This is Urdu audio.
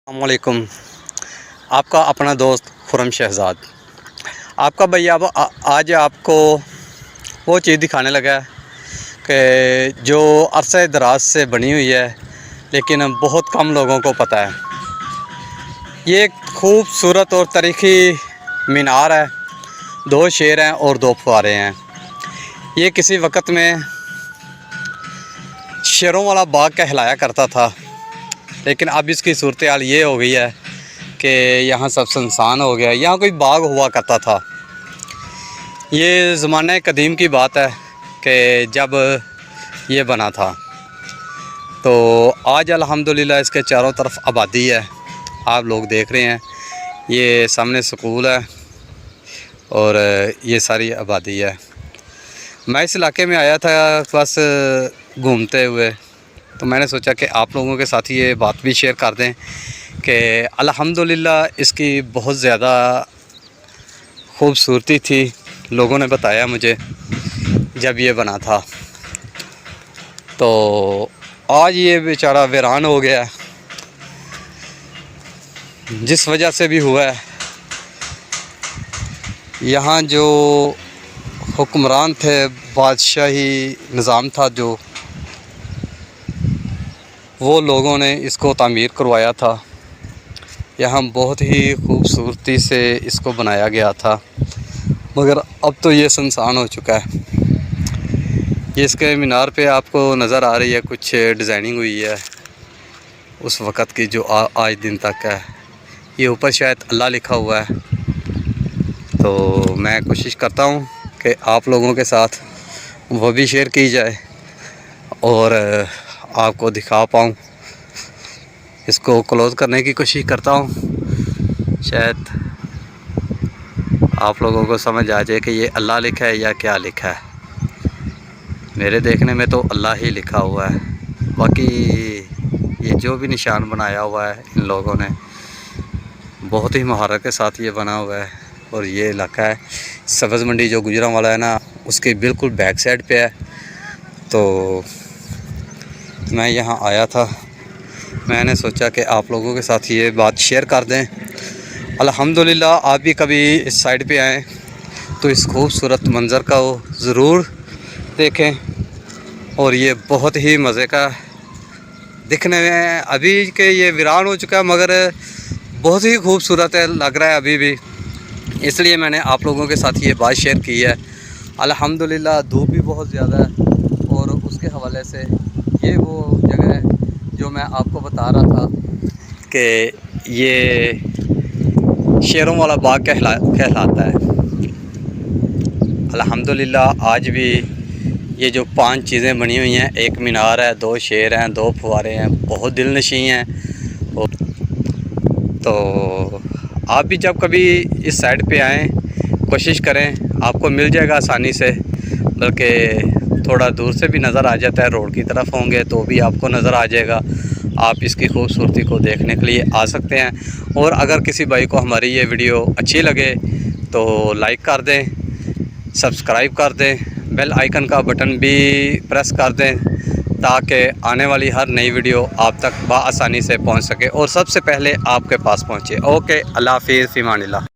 السلام علیکم۔ آپ کا اپنا دوست خرم شہزاد، آپ کا بھائی آج آپ کو وہ چیز دکھانے لگا ہے کہ جو عرصہ دراز سے بنی ہوئی ہے لیکن بہت کم لوگوں کو پتہ ہے۔ یہ ایک خوبصورت اور تاریخی مینار ہے، 2 شیر ہیں اور 2 فوارے ہیں۔ یہ کسی وقت میں شیروں والا باغ کہلایا کرتا تھا، لیکن اب اس کی صورتحال یہ ہو گئی ہے کہ یہاں سب سنسان ہو گیا۔ یہاں کوئی باغ ہوا کرتا تھا۔ یہ زمانہ قدیم کی بات ہے کہ جب یہ بنا تھا، تو آج الحمدللہ اس کے چاروں طرف آبادی ہے۔ آپ لوگ دیکھ رہے ہیں، یہ سامنے سکول ہے اور یہ ساری آبادی ہے۔ میں اس علاقے میں آیا تھا بس گھومتے ہوئے، تو میں نے سوچا کہ آپ لوگوں کے ساتھ یہ بات بھی شیئر کر دیں کہ الحمدللہ اس کی بہت زیادہ خوبصورتی تھی۔ لوگوں نے بتایا مجھے جب یہ بنا تھا، تو آج یہ بیچارہ ویران ہو گیا، جس وجہ سے بھی ہوا ہے یہاں جو حکمران تھے، بادشاہی نظام تھا جو، وہ لوگوں نے اس کو تعمیر کروایا تھا۔ یہاں بہت ہی خوبصورتی سے اس کو بنایا گیا تھا، مگر اب تو یہ سنسان ہو چکا ہے۔ یہ اس کے مینار پہ آپ کو نظر آ رہی ہے کچھ ڈیزائننگ ہوئی ہے اس وقت کی، جو آج دن تک ہے۔ یہ اوپر شاید اللہ لکھا ہوا ہے، تو میں کوشش کرتا ہوں کہ آپ لوگوں کے ساتھ وہ بھی شیئر کی جائے اور آپ کو دکھا پاؤں۔ اس کو کلوز کرنے کی کوشش کرتا ہوں، شاید آپ لوگوں کو سمجھ آ جائے کہ یہ اللہ لکھا ہے یا کیا لکھا ہے۔ میرے دیکھنے میں تو اللہ ہی لکھا ہوا ہے، باقی یہ جو بھی نشان بنایا ہوا ہے ان لوگوں نے بہت ہی مہارت کے ساتھ یہ بنا ہوا ہے۔ اور یہ علاقہ ہے سبز منڈی جو گجرانوالہ ہے نا، اس کے بالکل بیک سائڈ پہ ہے۔ تو میں یہاں آیا تھا، میں نے سوچا کہ آپ لوگوں کے ساتھ یہ بات شیئر کر دیں۔ الحمدللہ آپ بھی کبھی اس سائڈ پہ آئیں تو اس خوبصورت منظر کا وہ ضرور دیکھیں، اور یہ بہت ہی مزے کا دکھنے میں ابھی کہ یہ ویران ہو چکا ہے، مگر بہت ہی خوبصورت ہے، لگ رہا ہے ابھی بھی، اس لیے میں نے آپ لوگوں کے ساتھ یہ بات شیئر کی ہے۔ الحمدللہ دھوپ بھی بہت زیادہ ہے، اور اس کے حوالے سے یہ وہ جگہ ہے جو میں آپ کو بتا رہا تھا کہ یہ شیروں والا باغ کہلاتا ہے۔ الحمدللہ آج بھی یہ جو 5 چیزیں بنی ہوئی ہیں، ایک مینار ہے، 2 شیر ہیں، 2 فوارے ہیں، بہت دل نشیں ہیں۔ تو آپ بھی جب کبھی اس سائڈ پہ آئیں کوشش کریں، آپ کو مل جائے گا آسانی سے، بلکہ تھوڑا دور سے بھی نظر آ جاتا ہے، روڈ کی طرف ہوں گے تو بھی آپ کو نظر آ جائے گا۔ آپ اس کی خوبصورتی کو دیکھنے کے لیے آ سکتے ہیں، اور اگر کسی بھائی کو ہماری یہ ویڈیو اچھی لگے تو لائک کر دیں، سبسکرائب کر دیں، بیل آئیکن کا بٹن بھی پریس کر دیں، تاکہ آنے والی ہر نئی ویڈیو آپ تک بآسانی سے پہنچ سکے اور سب سے پہلے آپ کے پاس پہنچے۔ اوکے، اللہ حافظ، فی امان اللہ۔